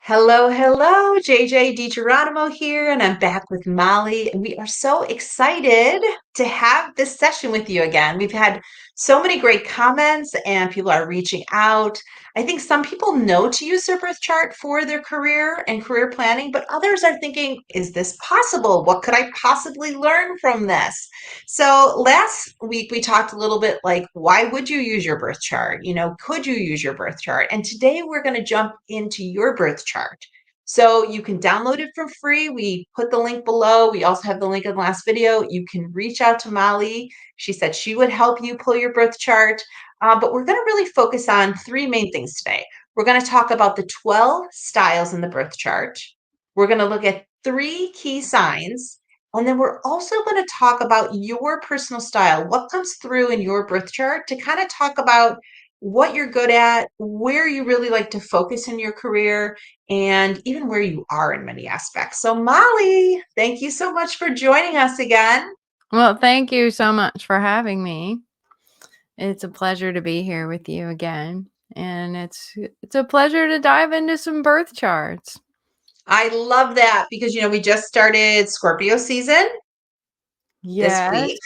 Hello, hello, JJ DiGeronimo here, and I'm back with Molly. And we are so excited to have this session with you again. We've had so many great comments, and people are reaching out. I think some people know to use their birth chart for their career and career planning, but others are thinking, is this possible? What could I possibly learn from this? So last week we talked a little bit like, why would you use your birth chart? Could you use your birth chart? And today we're going to jump into your birth chart. So you can download it for free. We put the link below. We also have the link in the last video. You can reach out to Molly. She said she would help you pull your birth chart. But we're going to really focus on three main things today. We're going to talk about the 12 styles in the birth chart. We're going to look at three key signs, and then we're also going to talk about your personal style, what comes through in your birth chart to kind of talk about what you're good at, where you really like to focus in your career, and even where you are in many aspects. So, Molly, thank you so much for joining us again. Well, thank you so much for having me. It's a pleasure to be here with you again, and it's a pleasure to dive into some birth charts. I love that because, we just started Scorpio season this Yes. week.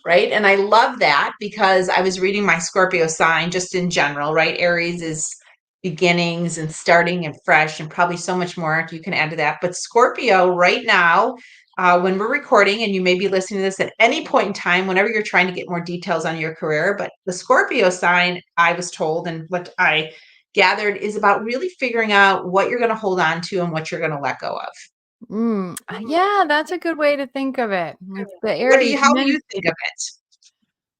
Right. And I love that because I was reading my Scorpio sign just in general, right? Aries is beginnings and starting and fresh and probably so much more you can add to that. But Scorpio right now, when we're recording, and you may be listening to this at any point in time, whenever you're trying to get more details on your career, but the Scorpio sign, I was told, and what I gathered is about really figuring out what you're going to hold on to and what you're going to let go of. Yeah, that's a good way to think of it. It's the What do Aries you, how do men. you think of it?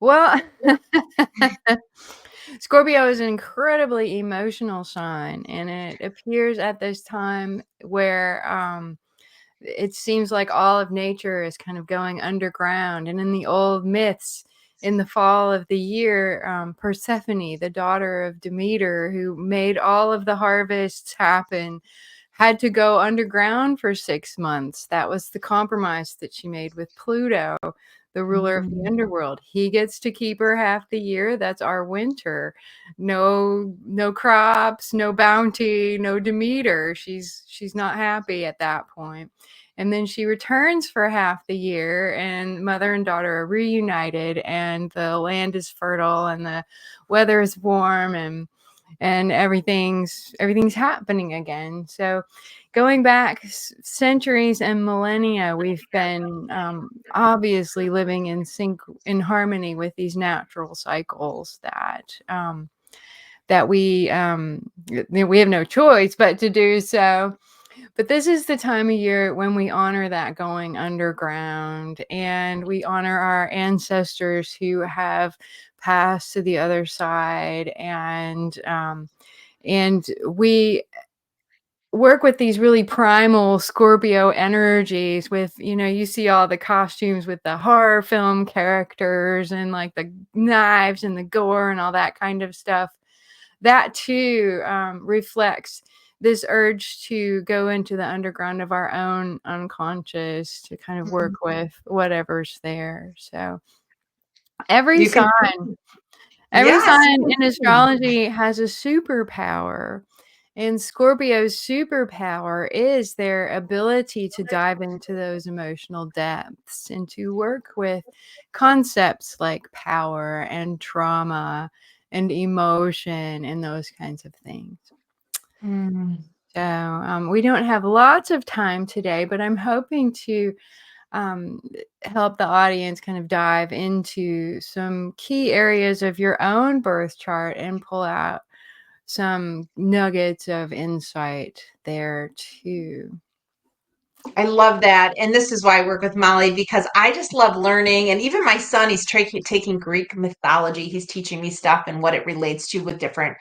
Well, Scorpio is an incredibly emotional sign, and it appears at this time where it seems like all of nature is kind of going underground. And in the old myths, in the fall of the year, Persephone, the daughter of Demeter, who made all of the harvests happen, had to go underground for 6 months. That was the compromise that she made with Pluto, the ruler of the Mm. underworld. He gets to keep her half the year. That's our winter. No crops, no bounty, no Demeter. She's not happy at that point. And then she returns for half the year, and mother and daughter are reunited, and the land is fertile, and the weather is warm, and everything's happening again. So, going back centuries and millennia, we've been obviously living in sync, in harmony with these natural cycles that we have no choice but to do so. But this is the time of year when we honor that going underground, and we honor our ancestors who have passed to the other side, and we work with these really primal Scorpio energies. With, you see all the costumes with the horror film characters and like the knives and the gore and all that kind of stuff. That too reflects this urge to go into the underground of our own unconscious to kind of work with whatever's there. So every You can, sign, every yes. sign in astrology has a superpower. And Scorpio's superpower is their ability to dive into those emotional depths and to work with concepts like power and trauma and emotion and those kinds of things. Mm. So we don't have lots of time today, but I'm hoping to um, help the audience kind of dive into some key areas of your own birth chart and pull out some nuggets of insight there too. I love that. And this is why I work with Molly because I just love learning. And even my son, he's taking Greek mythology. He's teaching me stuff and what it relates to with different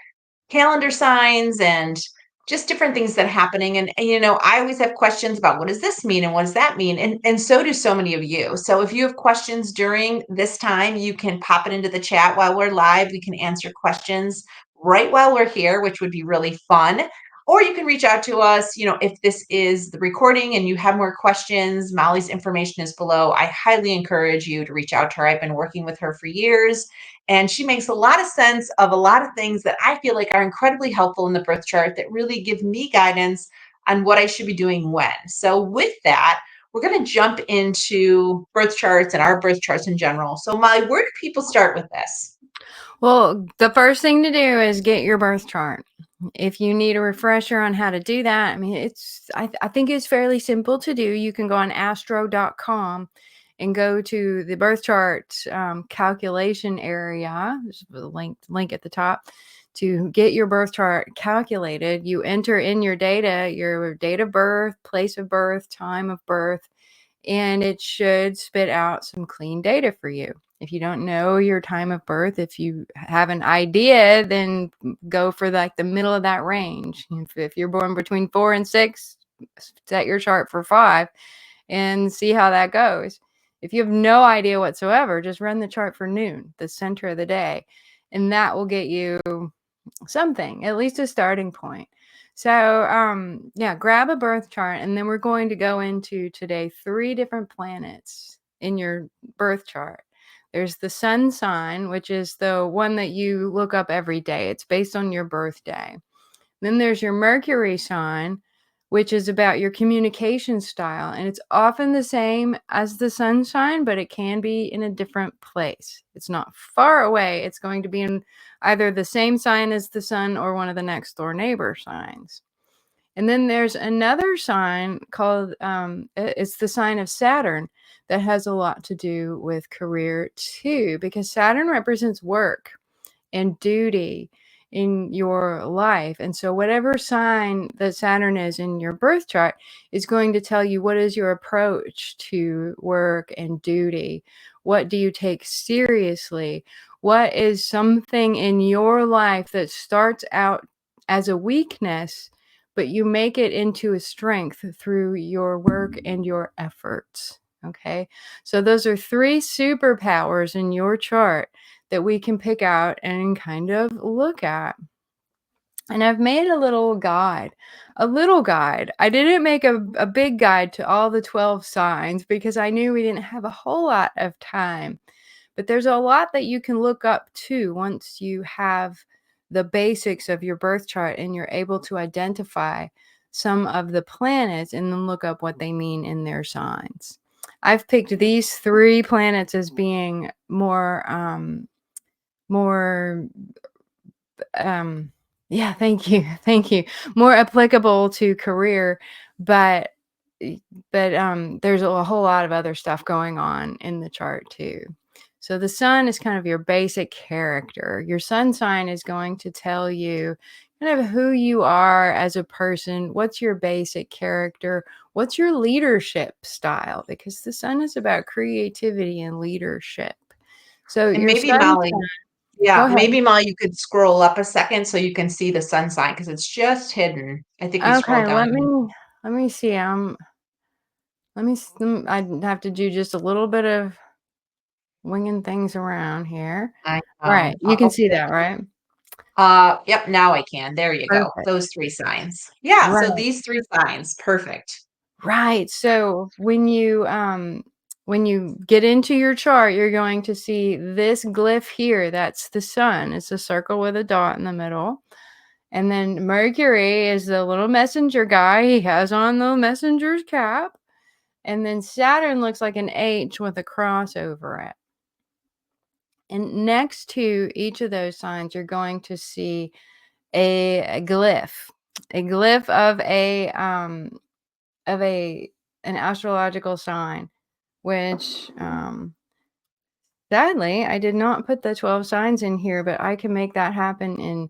calendar signs and just different things that are happening. And I always have questions about what does this mean and what does that mean? And so do so many of you. So if you have questions during this time, you can pop it into the chat while we're live. We can answer questions right while we're here, which would be really fun. Or you can reach out to us, if this is the recording and you have more questions. Molly's information is below. I highly encourage you to reach out to her. I've been working with her for years, and she makes a lot of sense of a lot of things that I feel like are incredibly helpful in the birth chart that really give me guidance on what I should be doing when. So, with that, we're going to jump into birth charts and our birth charts in general. So, Molly, where do people start with this? Well, the first thing to do is get your birth chart. If you need a refresher on how to do that, I mean, I think it's fairly simple to do. You can go on astro.com and go to the birth chart calculation area. There's a link at the top to get your birth chart calculated. You enter in your data, your date of birth, place of birth, time of birth, and it should spit out some clean data for you. If you don't know your time of birth, if you have an idea, then go for like the middle of that range. If you're born between 4 and 6, set your chart for 5 and see how that goes. If you have no idea whatsoever, just run the chart for noon, the center of the day, and that will get you something, at least a starting point. So, yeah, grab a birth chart, and then we're going to go into today 3 different planets in your birth chart. There's the sun sign, which is the one that you look up every day. It's based on your birthday. Then there's your Mercury sign, which is about your communication style. And it's often the same as the sun sign, but it can be in a different place. It's not far away. It's going to be in either the same sign as the sun or one of the next door neighbor signs. And then there's another sign called, it's the sign of Saturn that has a lot to do with career too, because Saturn represents work and duty in your life. And so whatever sign that Saturn is in your birth chart is going to tell you what is your approach to work and duty. What do you take seriously? What is something in your life that starts out as a weakness, but you make it into a strength through your work and your efforts? Okay. So those are 3 superpowers in your chart that we can pick out and kind of look at. And I've made a little guide. A little guide. I didn't make a big guide to all the 12 signs because I knew we didn't have a whole lot of time. But there's a lot that you can look up too once you have the basics of your birth chart and you're able to identify some of the planets and then look up what they mean in their signs. I've picked these 3 planets as being more yeah, thank you. Thank you. More applicable to career, but there's a whole lot of other stuff going on in the chart too. So the sun is kind of your basic character. Your sun sign is going to tell you kind of who you are as a person, what's your basic character, what's your leadership style, because the sun is about creativity and leadership. So And your maybe sun Molly, sign, go yeah, ahead. maybe Molly, you could scroll up a second so you can see the sun sign because it's just hidden. I think you scrolled Okay, down. let me see. I'd have to do just a little bit of winging things around here. I know. Right, you can see Okay. that, right? Yep, now I can. There you go. Perfect. Those 3 signs. Yeah, so Right. these 3 signs, perfect. Right. So when you get into your chart, you're going to see this glyph here. That's the sun. It's a circle with a dot in the middle. And then Mercury is the little messenger guy. He has on the messenger's cap. And then Saturn looks like an H with a cross over it. And next to each of those signs, you're going to see a glyph of a an astrological sign, which sadly I did not put the 12 signs in here, but I can make that happen in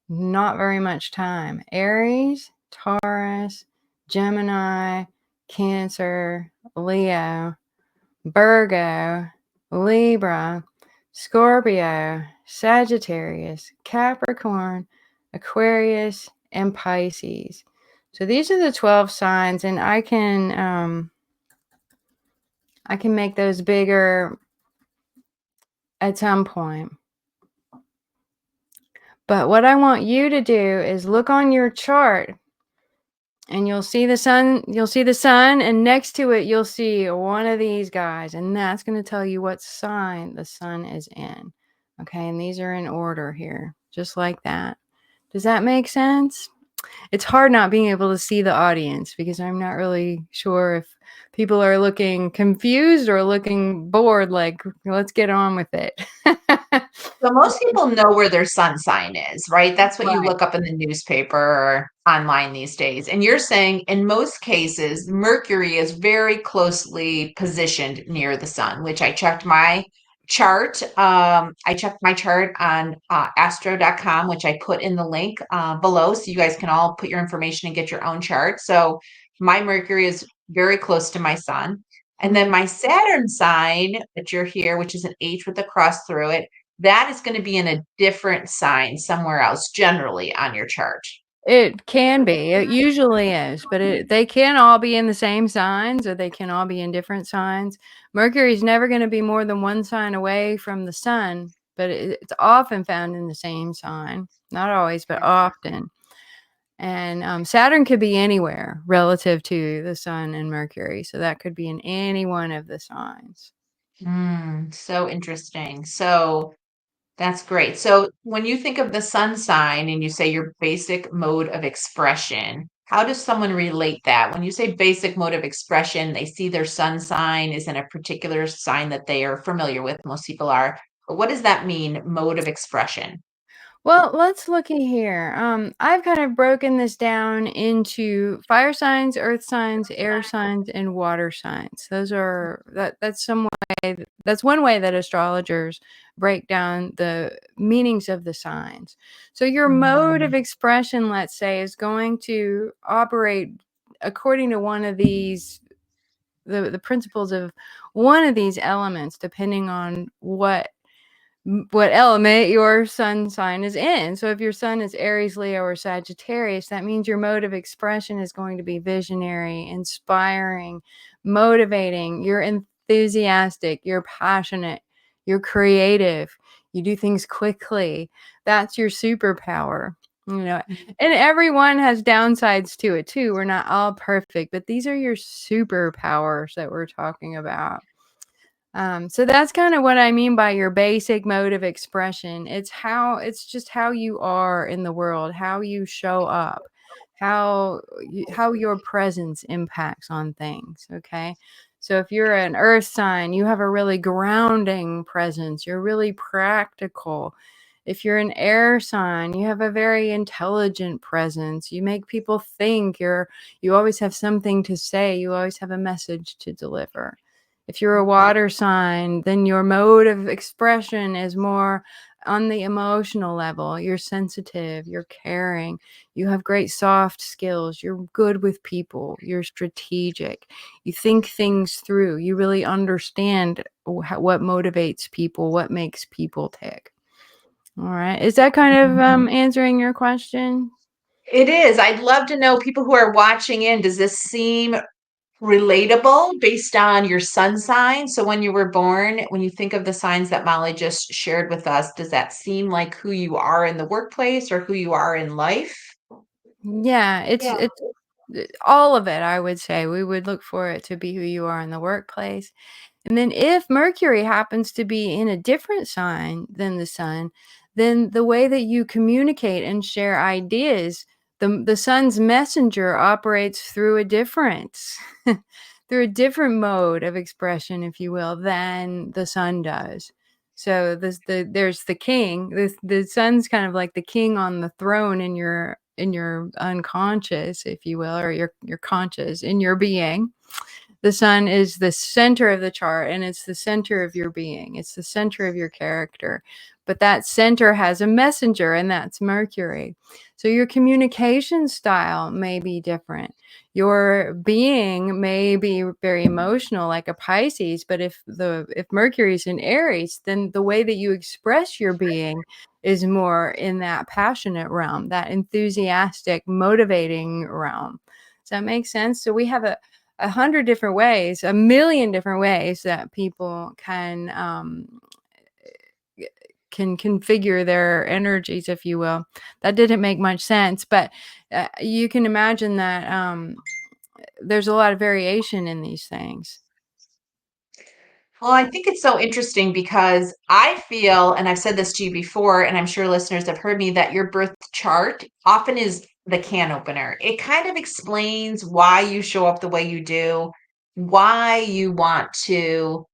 not very much time. Aries, Taurus, Gemini, Cancer, Leo, Virgo, Libra, Scorpio, Sagittarius, Capricorn, Aquarius, and Pisces. So these are the 12 signs, and I can make those bigger at some point. But what I want you to do is look on your chart And you'll see the sun, and next to it you'll see one of these guys, and that's going to tell you what sign the sun is in. Okay, and these are in order here, just like that. Does that make sense? It's hard not being able to see the audience because I'm not really sure if people are looking confused or looking bored, like, let's get on with it. So most people know where their sun sign is, right? That's what you Right. look up in the newspaper or online these days. And you're saying in most cases, Mercury is very closely positioned near the sun, which I checked my chart. I checked my chart on astro.com, which I put in the link below. So you guys can all put your information and get your own chart. So my Mercury is very close to my sun. And then Mhm. my Saturn sign, that you're here, which is an H with a cross through it, that is going to be in a different sign somewhere else, generally on your chart. It can be. It usually is, but they can all be in the same signs or they can all be in different signs. Mercury's never going to be more than one sign away from the sun, but it's often found in the same sign. Not always, but often. And Saturn could be anywhere relative to the sun and Mercury. So that could be in any one of the signs. So interesting. So that's great. So when you think of the sun sign and you say your basic mode of expression, how does someone relate that? When you say basic mode of expression, they see their sun sign is in a particular sign that they are familiar with. Most people are. But what does that mean, mode of expression? Well, let's looky here. I've kind of broken this down into fire signs, earth signs, air signs, and water signs. That's one way that astrologers break down the meanings of the signs. So your mode of Mhm. expression, let's say, is going to operate according to one of these the principles of one of these elements, depending on what element your sun sign is in. So if your sun is Aries, Leo, or Sagittarius, that means your mode of expression is going to be visionary, inspiring, motivating. You're enthusiastic, you're passionate, you're creative, you do things quickly. That's your superpower. You know, and everyone has downsides to it too. We're not all perfect, but these are your superpowers that we're talking about. So that's kind of what I mean by your basic mode of expression. It's just how you are in the world, how you show up, how your presence impacts on things. Okay. So if you're an earth sign, you have a really grounding presence. You're really practical. If you're an air sign, you have a very intelligent presence. You make people think. You always have something to say. You always have a message to deliver. If you're a water sign, then your mode of expression is more on the emotional level. You're sensitive, you're caring, you have great soft skills, you're good with people, you're strategic, you think things through, you really understand what motivates people, what makes people tick. All right. Is that kind of answering your question? It is. I'd love to know people who are watching in. Does this seem relatable based on your sun sign? So when you were born, when you think of the signs that Molly just shared with us, does that seem like who you are in the workplace or who you are in life? Yeah, it's all of it, I would say. We would look for it to be who you are in the workplace. And then if Mercury happens to be in a different sign than the sun, then the way that you communicate and share ideas, the sun's messenger operates through a different through a different mode of expression, if you will, than the sun does. So there's the king. The sun's kind of like the king on the throne in your unconscious, if you will, or your conscious in your being. The sun is the center of the chart and it's the center of your being. It's the center of your character. But that center has a messenger, and that's Mercury. So your communication style may be different. Your being may be very emotional, like a Pisces, but if Mercury's in Aries, then the way that you express your being is more in that passionate realm, that enthusiastic, motivating realm. Does that make sense? So we have a hundred different ways, a million different ways that people can can configure their energies, if you will. That didn't make much sense, but you can imagine that there's a lot of variation in these things. Well, I think it's so interesting because I feel, and I've said this to you before, and I'm sure listeners have heard me, that your birth chart often is the can opener. It kind of explains why you show up the way you do, why you want to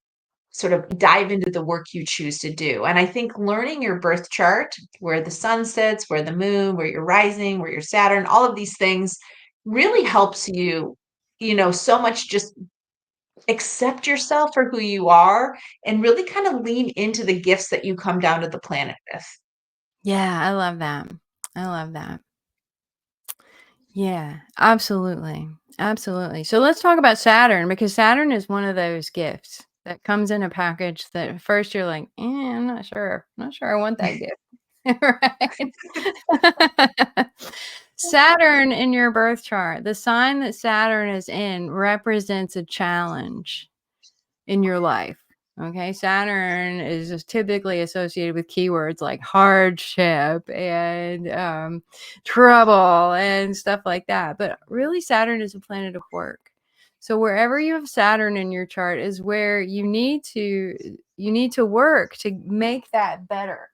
sort of dive into the work you choose to do. And I think learning your birth chart, where the sun sits, where the moon, where you're rising, where your Saturn, all of these things really helps you, so much just accept yourself for who you are and really kind of lean into the gifts that you come down to the planet with. Yeah, I love that. I love that. Yeah, absolutely. Absolutely. So let's talk about Saturn, because Saturn is one of those gifts that comes in a package that at first you're like, I'm not sure. I'm not sure I want that gift. Right? Saturn in your birth chart, the sign that Saturn is in represents a challenge in your life. Okay, Saturn is just typically associated with keywords like hardship and trouble and stuff like that. But really, Saturn is a planet of work. So wherever you have Saturn in your chart is where you need to work to make that better,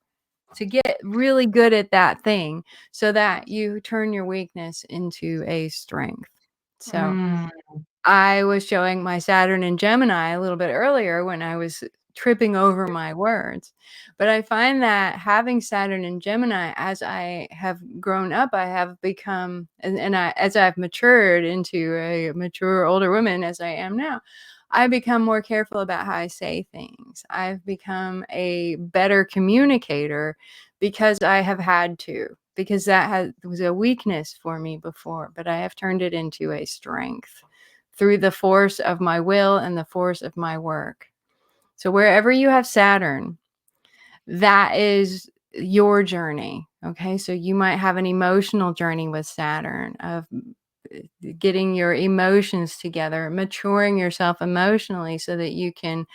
to get really good at that thing, so that you turn your weakness into a strength. So Mm. I was showing my Saturn in Gemini a little bit earlier when I was tripping over my words. But I find that having Saturn in Gemini, as I have grown up, I have become, as I've matured into a mature older woman as I am now, I become more careful about how I say things. I've become a better communicator because I have had to, because was a weakness for me before, but I have turned it into a strength through the force of my will and the force of my work. So wherever you have Saturn, that is your journey. Okay. So you might have an emotional journey with Saturn of getting your emotions together, maturing yourself emotionally so that you can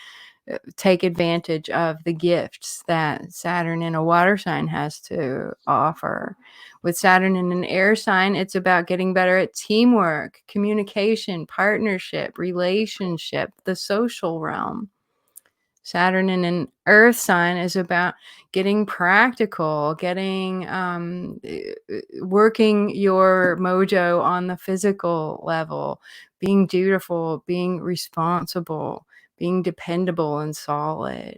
take advantage of the gifts that Saturn in a water sign has to offer. With Saturn in an air sign, it's about getting better at teamwork, communication, partnership, relationship, the social realm. Saturn in an earth sign is about getting practical, working your mojo on the physical level, being dutiful, being responsible, being dependable and solid.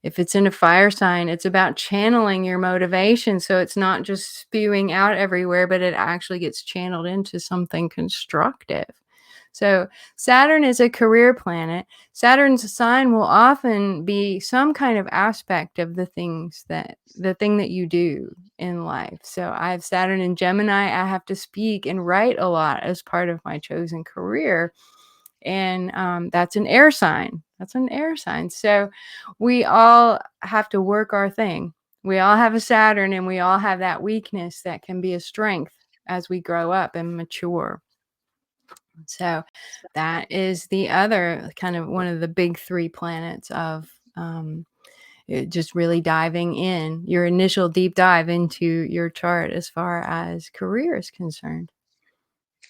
If it's in a fire sign, it's about channeling your motivation. So it's not just spewing out everywhere, but it actually gets channeled into something constructive. So Saturn is a career planet. Saturn's sign will often be some kind of aspect of the thing that you do in life. So I have Saturn in Gemini. I have to speak and write a lot as part of my chosen career. And that's an air sign. That's an air sign. So we all have to work our thing. We all have a Saturn, and we all have that weakness that can be a strength as we grow up and mature. So that is the other kind of one of the big three planets of just really diving in, your initial deep dive into your chart as far as career is concerned.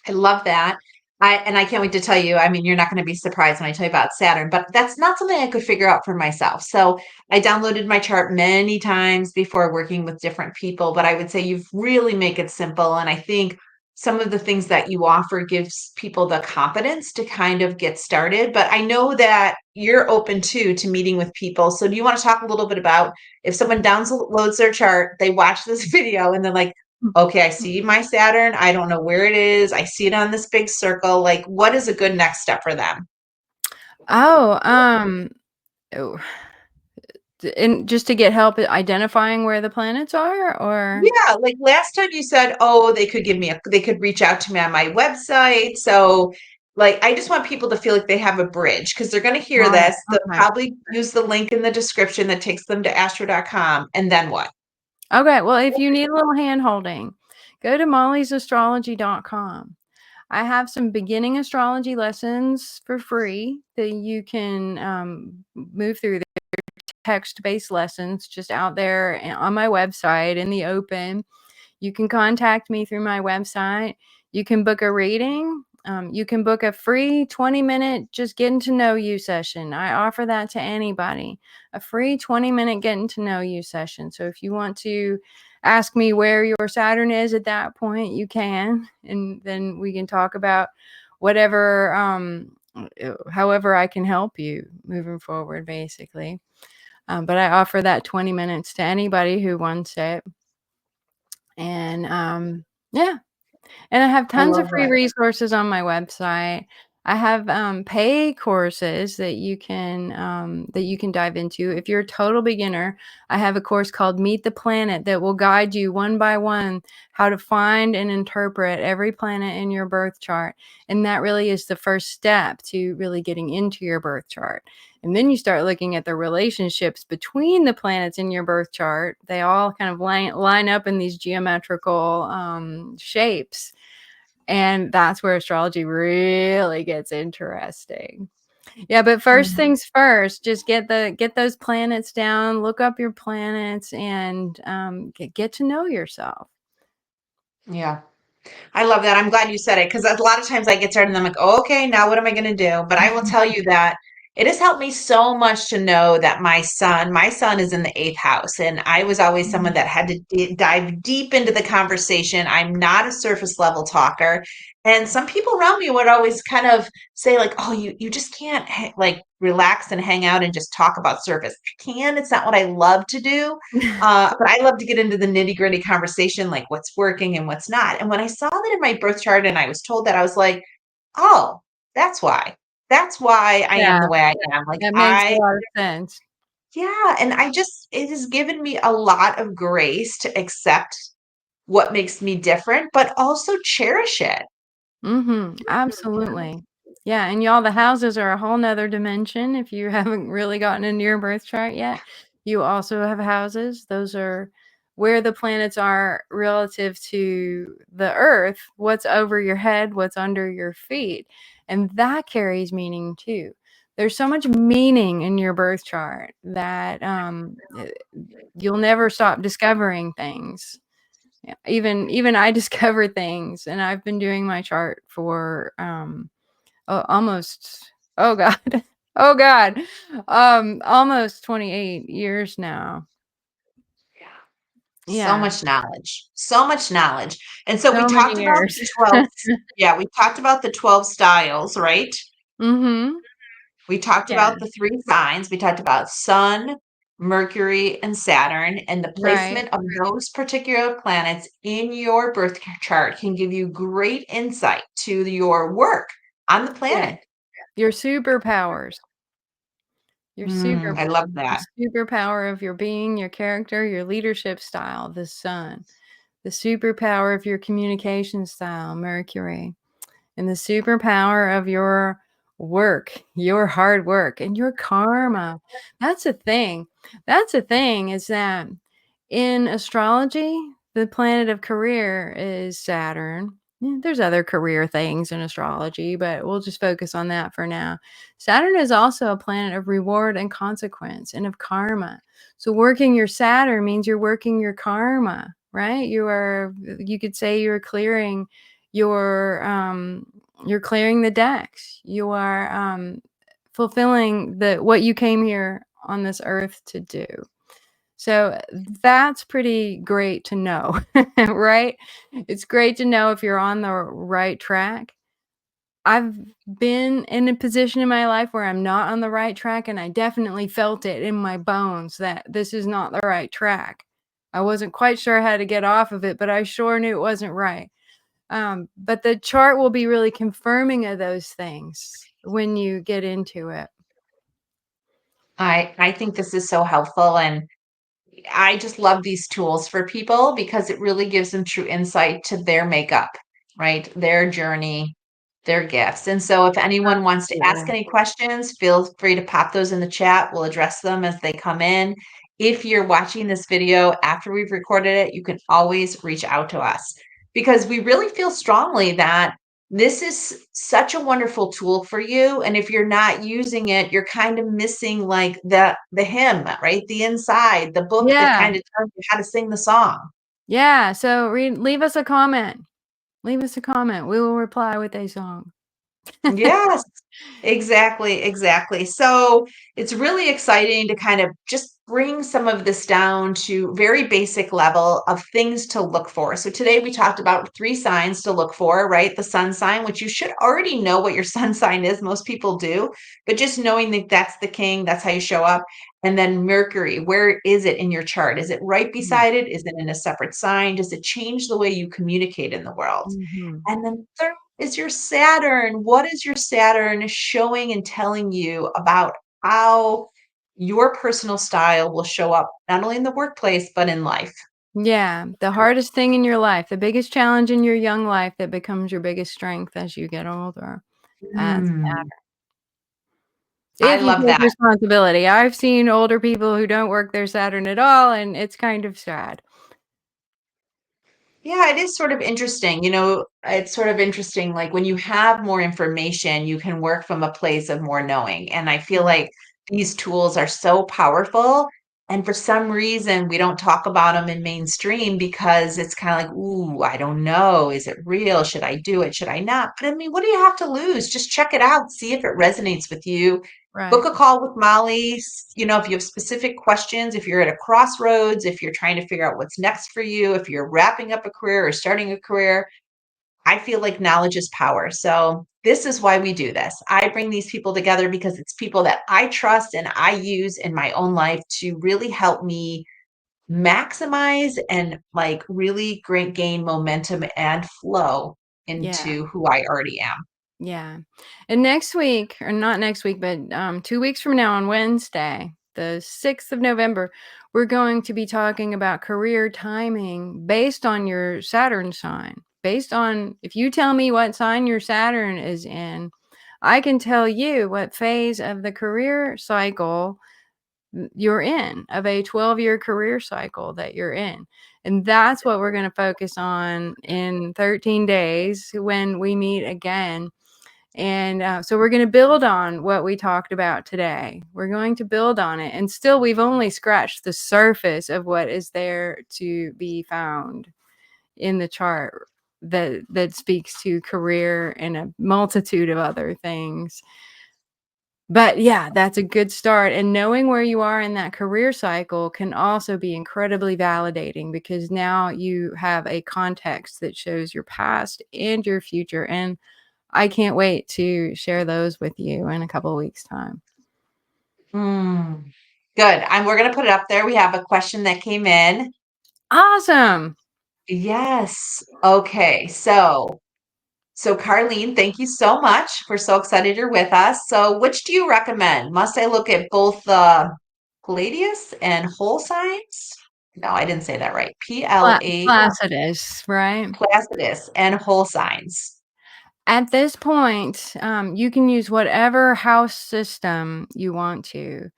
I love that. I can't wait to tell you. I mean, you're not going to be surprised when I tell you about Saturn, but that's not something I could figure out for myself. So I downloaded my chart many times before working with different people, but I would say you've really make it simple. And I think some of the things that you offer gives people the confidence to kind of get started. But I know that you're open to meeting with people. So do you want to talk a little bit about if someone downloads their chart, they watch this video and they're like, okay, I see my Saturn. I don't know where it is. I see it on this big circle. Like, what is a good next step for them? Oh, oh, and just to get help at identifying where the planets are, or Yeah, like last time you said, oh, they could reach out to me on my website. So, like, I just want people to feel like they have a bridge because they're going to hear got it. this. They'll Okay. probably use the link in the description that takes them to astro.com. And then what? Okay. Well, if you need a little hand holding, go to mollysastrology.com. I have some beginning astrology lessons for free that you can move through. text-based lessons just out there on my website in the open. You can contact me through my website. You can book a reading. You can book a free 20-minute just getting to know you session. I offer that to anybody, a free 20-minute getting to know you session. So if you want to ask me where your Saturn is at that point, you can, and then we can talk about whatever, however I can help you moving forward, basically. But I offer that 20 minutes to anybody who wants it. And yeah, and I have I tons of love free it. resources on my website. I have pay courses that you can dive into. If you're a total beginner, I have a course called Meet the Planet that will guide you one by one how to find and interpret every planet in your birth chart. And that really is the first step to really getting into your birth chart. And then you start looking at the relationships between the planets in your birth chart. They all kind of line up in these geometrical shapes. And that's where astrology really gets interesting. Yeah, but first Mhm. things first, just get those planets down, look up your planets, and get to know yourself. Yeah. I love that. I'm glad you said it because a lot of times I get started and I'm like, oh, okay, now what am I going to do? But I will tell you that it has helped me so much to know that my son is in the eighth house. And I was always someone that had to dive deep into the conversation. I'm not a surface level talker. And some people around me would always kind of say like, oh, you just can't like relax and hang out and just talk about surface. I can. It's not what I love to do. But I love to get into the nitty gritty conversation, like what's working and what's not. And when I saw that in my birth chart and I was told that, I was like, oh, that's why. That's why I am Yeah, the way I am. Like that makes a I, lot of sense. yeah. And it has given me a lot of grace to accept what makes me different, but also cherish it. Absolutely. Yeah, and y'all, the houses are a whole nother dimension if you haven't really gotten into your birth chart yet. You also have houses. Those are where the planets are relative to the earth, what's over your head, what's under your feet. And that carries meaning too. There's so much meaning in your birth chart that you'll never stop discovering things. Yeah, even I discover things, and I've been doing my chart for almost, oh god, oh god, almost 28 years now. Yeah. So Yeah, much knowledge. So much knowledge. And so we so many talked about years. the 12, yeah, we talked about the 12 styles, right? Mhm. We talked Yeah, about the three signs. We talked about Sun, Mercury, and Saturn, and the right. placement of those particular planets in your birth chart can give you great insight to your work on the Yeah, planet. your superpowers. Your I love the that. superpower of your being, your character, your leadership style, the sun. The superpower of your communication style, Mercury. And the superpower of your work, your hard work, and your karma. That's a thing. That's a thing is that in astrology, the planet of career is Saturn. Yeah, there's other career things in astrology, but we'll just focus on that for now. Saturn is also a planet of reward and consequence and of karma. So working your Saturn means you're working your karma, right? You could say your you're clearing the decks. You are fulfilling the what you came here on this earth to do. So that's pretty great to know, right? It's great to know if you're on the right track. I've been in a position in my life where I'm not on the right track, and I definitely felt it in my bones that this is not the right track. I wasn't quite sure how to get off of it, but I sure knew it wasn't right. But the chart will be really confirming of those things when you get into it. I think this is so helpful, and I just love these tools for people because it really gives them true insight to their makeup, right? Their journey, their gifts. And so if anyone wants to ask Absolutely. any questions, feel free to pop those in the chat. We'll address them as they come in. If you're watching this video after we've recorded it, you can always reach out to us because we really feel strongly that this is such a wonderful tool for you. And if you're not using it, you're kind of missing like the hymn, right? The inside, the book that Yeah. kind of tells you how to sing the song. Yeah, so leave us a comment. Leave us a comment. We will reply with a song. Yes, exactly, exactly. So it's really exciting to kind of just bring some of this down to very basic level of things to look for. So today we talked about three signs to look for, right? The sun sign, which you should already know what your sun sign is. Most people do, but just knowing that that's the king, that's how you show up. And then Mercury, where is it in your chart? Is it right Mm, beside it? Is it in a separate sign? Does it change the way you communicate in the world? mhm. And then third is your Saturn. What is your Saturn showing and telling you about how your personal style will show up not only in the workplace, but in life? Yeah, the hardest thing in your life, the biggest challenge in your young life that becomes your biggest strength as you get older. That's Mm, I if you love take that. responsibility. I've seen older people who don't work their Saturn at all, and it's kind of sad. Yeah, it is sort of interesting. It's sort of interesting. Like when you have more information, you can work from a place of more knowing. And I feel Mm, like these tools are so powerful. And for some reason, we don't talk about them in mainstream because it's kind of like, ooh, I don't know. Is it real? Should I do it? Should I not? But I mean, what do you have to lose? Just check it out, see if it resonates with you. Book right. a call with Molly. If you have specific questions, if you're at a crossroads, if you're trying to figure out what's next for you, if you're wrapping up a career or starting a career, I feel like knowledge is power. So, this is why we do this. I bring these people together because it's people that I trust and I use in my own life to really help me maximize and like really great gain momentum and flow Yeah. into who I already am. Yeah. And next week, or not next week, but 2 weeks from now on Wednesday, the 6th of November, we're going to be talking about career timing based on your Saturn sign. Based on if you tell me what sign your Saturn is in, I can tell you what phase of the career cycle you're in, of a 12-year career cycle that you're in. And that's what we're going to focus on in 13 days when we meet again. And so we're going to build on what we talked about today. We're going to build on it. And still, we've only scratched the surface of what is there to be found in the chart that speaks to career and a multitude of other things. But yeah, that's a good start. And knowing where you are in that career cycle can also be incredibly validating because now you have a context that shows your past and your future. And I can't wait to share those with you in a couple of weeks' time. Mm, good. We're going to put it up there. We have a question that came in. Awesome. Yes. Okay. So Carlene, thank you so much. We're so excited you're with us. So which do you recommend? Must I look at both the Palladius and whole signs? No, I didn't say that right. P-L-A Placidus, right? Placidus and whole signs. At this point, you can use whatever house system you want to,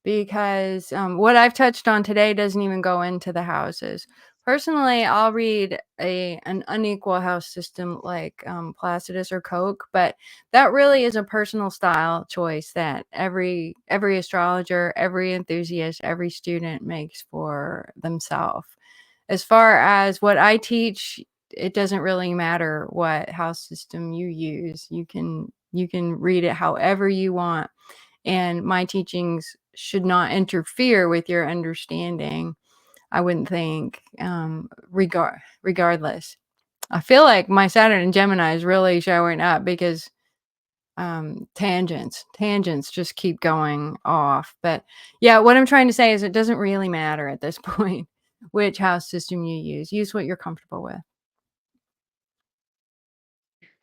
because what I've touched on today doesn't even go into the houses. Personally, I'll read an unequal house system like Placidus or Coke, but that really is a personal style choice that every astrologer, every enthusiast, every student makes for themselves. As far as what I teach, it doesn't really matter what house system you use. You can read it however you want, and my teachings should not interfere with your understanding. I wouldn't think, regardless. I feel like my Saturn and Gemini is really showing up because tangents just keep going off. But yeah, what I'm trying to say is it doesn't really matter at this point which house system you use what you're comfortable with.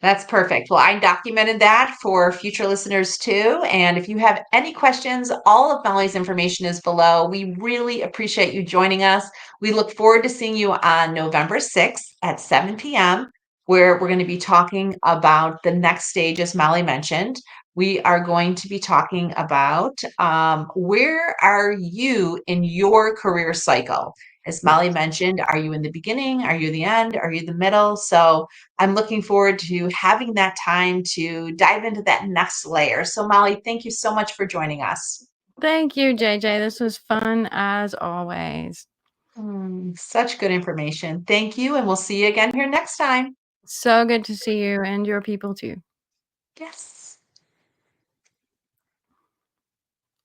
That's perfect. Well, I documented that for future listeners too. And if you have any questions, all of Molly's information is below. We really appreciate you joining us. We look forward to seeing you on November 6th at 7 p.m., where we're going to be talking about the next stage, as Molly mentioned. We are going to be talking about where are you in your career cycle? As Molly Yes. mentioned, are you in the beginning? Are you the end? Are you the middle? So I'm looking forward to having that time to dive into that next layer. So, Molly, thank you so much for joining us. Thank you, JJ. This was fun as always. Such good information. Thank you, and we'll see you again here next time. So good to see you and your people too. Yes.